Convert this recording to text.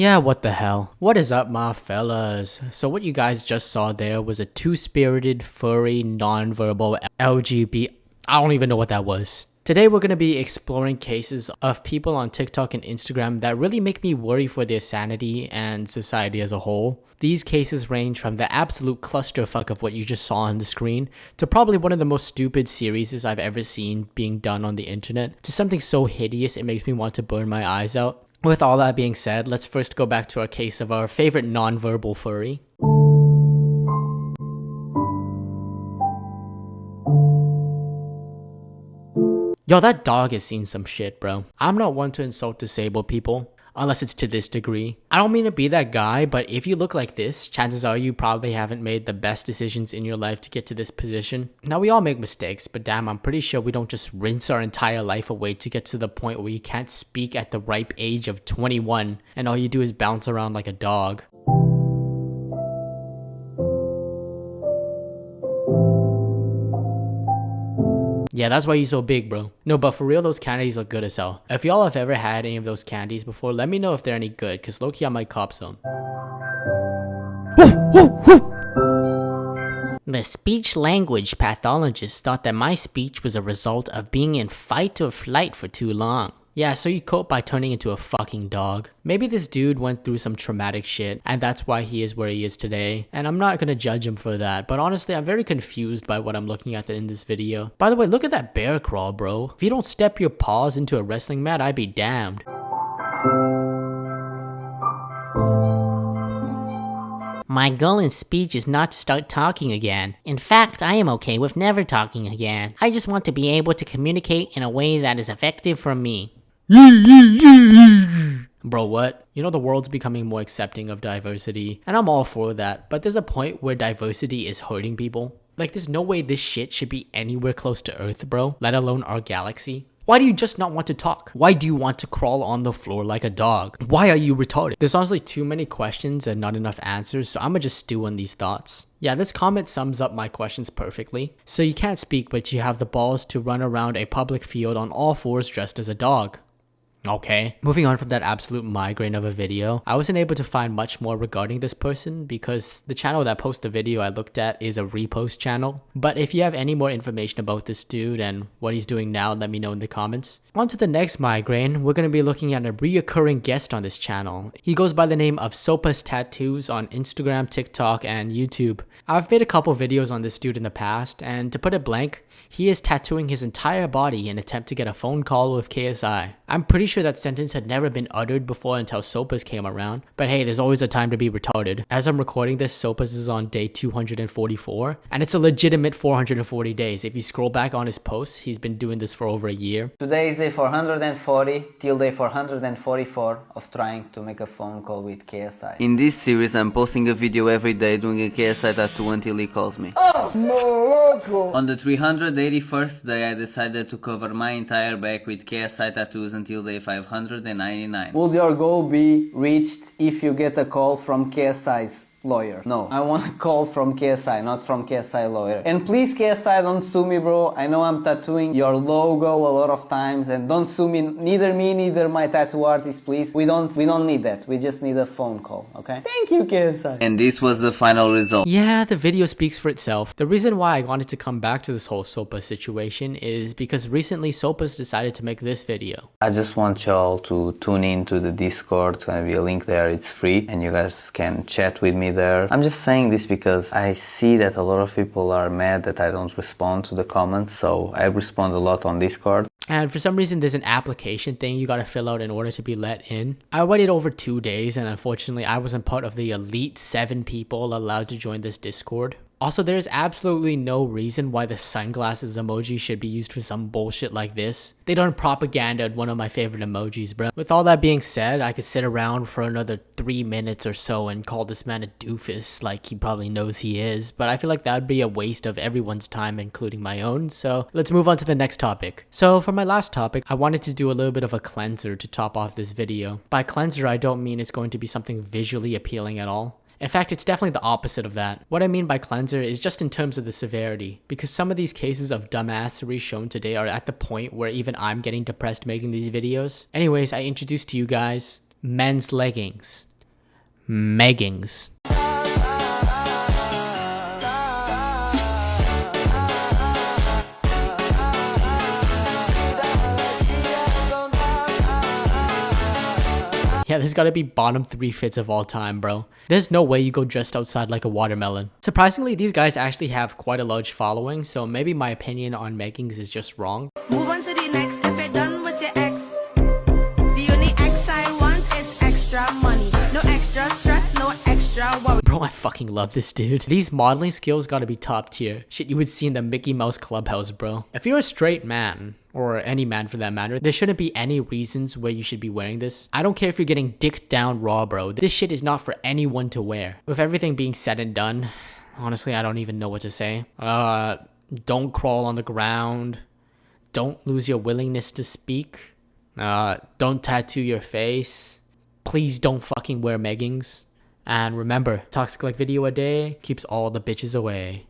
Yeah, what the hell? What is up, my fellas? So what you guys just saw there was a two-spirited, furry, non-verbal LGBT. I don't even know what that was. Today we're going to be exploring cases of people on TikTok and Instagram that really make me worry for their sanity and society as a whole. These cases range from the absolute clusterfuck of what you just saw on the screen to probably one of the most stupid series I've ever seen being done on the internet to something so hideous it makes me want to burn my eyes out. With all that being said, let's first go back to our case of our favorite non-verbal furry. Yo, that dog has seen some shit, bro. I'm not one to insult disabled people, unless it's to this degree. I don't mean to be that guy, but if you look like this, chances are you probably haven't made the best decisions in your life to get to this position. Now, we all make mistakes, but damn, I'm pretty sure we don't just rinse our entire life away to get to the point where you can't speak at the ripe age of 21, and all you do is bounce around like a dog. Yeah, that's why you're so big, bro. No, but for real, those candies look good as hell. If y'all have ever had any of those candies before, let me know if they're any good, cause low-key I might cop some. The speech-language pathologist thought that my speech was a result of being in fight or flight for too long. Yeah, so you cope by turning into a fucking dog. Maybe this dude went through some traumatic shit, and that's why he is where he is today. And I'm not gonna judge him for that, but honestly, I'm very confused by what I'm looking at in this video. By the way, look at that bear crawl, bro. If you don't step your paws into a wrestling mat, I'd be damned. My goal in speech is not to start talking again. In fact, I am okay with never talking again. I just want to be able to communicate in a way that is effective for me. Bro, what? You know, the world's becoming more accepting of diversity, and I'm all for that, but there's a point where diversity is hurting people. Like, there's no way this shit should be anywhere close to Earth, bro, let alone our galaxy. Why do you just not want to talk? Why do you want to crawl on the floor like a dog? Why are you retarded? There's honestly too many questions and not enough answers, so I'ma just stew on these thoughts. Yeah, this comment sums up my questions perfectly. So you can't speak, but you have the balls to run around a public field on all fours dressed as a dog. Okay. Moving on from that absolute migraine of a video, I wasn't able to find much more regarding this person because the channel that posted the video I looked at is a repost channel. But if you have any more information about this dude and what he's doing now, let me know in the comments. On to the next migraine, we're going to be looking at a reoccurring guest on this channel. He goes by the name of Sopas Tattoos on Instagram, TikTok, and YouTube. I've made a couple videos on this dude in the past, and to put it blank, he is tattooing his entire body in an attempt to get a phone call with KSI. I'm pretty sure that sentence had never been uttered before until Sopas came around, but hey, there's always a time to be retarded. As I'm recording this, Sopas is on day 244, and it's a legitimate 440 days. If you scroll back on his posts, he's been doing this for over a year. Today is day 440 till day 444 of trying to make a phone call with KSI. In this series, I'm posting a video every day doing a KSI tattoo until he calls me. Oh, no! On the 381st day, I decided to cover my entire back with KSI tattoos until day 599. Will your goal be reached if you get a call from KSI's lawyer? No, I want a call from KSI, not from KSI lawyer. And please, KSI, don't sue me, bro. I know I'm tattooing your logo a lot of times, and don't sue me, neither my tattoo artist, please. We don't need that. We just need a phone call, okay? Thank you, KSI. And this was the final result. Yeah, the video speaks for itself. The reason why I wanted to come back to this whole Sopas situation is because recently Sopas decided to make this video. I just want y'all to tune in to the Discord. It's gonna be a link there. It's free, and you guys can chat with me there. I'm just saying this because I see that a lot of people are mad that I don't respond to the comments, so I respond a lot on Discord. And for some reason, there's an application thing you gotta fill out in order to be let in. I waited over 2 days, and unfortunately, I wasn't part of the elite 7 people allowed to join this Discord. Also, there is absolutely no reason why the sunglasses emoji should be used for some bullshit like this. They done propaganda one of my favorite emojis, bro. With all that being said, I could sit around for another 3 minutes or so and call this man a doofus like he probably knows he is, but I feel like that would be a waste of everyone's time, including my own, so let's move on to the next topic. So for my last topic, I wanted to do a little bit of a cleanser to top off this video. By cleanser, I don't mean it's going to be something visually appealing at all. In fact, it's definitely the opposite of that. What I mean by cleanser is just in terms of the severity, because some of these cases of dumbassery shown today are at the point where even I'm getting depressed making these videos. Anyways, I introduced to you guys men's leggings. Meggings. Yeah, this gotta be bottom 3 fits of all time, bro. There's no way you go dressed outside like a watermelon. Surprisingly, these guys actually have quite a large following, so maybe my opinion on Meggings is just wrong. Move on to the next if you're done with your ex. The only ex I want is extra money. No extra stress, no extra worry. Bro, I fucking love this dude. These modeling skills gotta be top tier. Shit you would see in the Mickey Mouse Clubhouse, bro. If you're a straight man, or any man for that matter, there shouldn't be any reasons where you should be wearing this. I don't care if you're getting dicked down raw, bro. This shit is not for anyone to wear. With everything being said and done, honestly, I don't even know what to say. Don't crawl on the ground. Don't lose your willingness to speak. Don't tattoo your face. Please don't fucking wear Meggings. And remember, ToxicLike video a day keeps all the bitches away.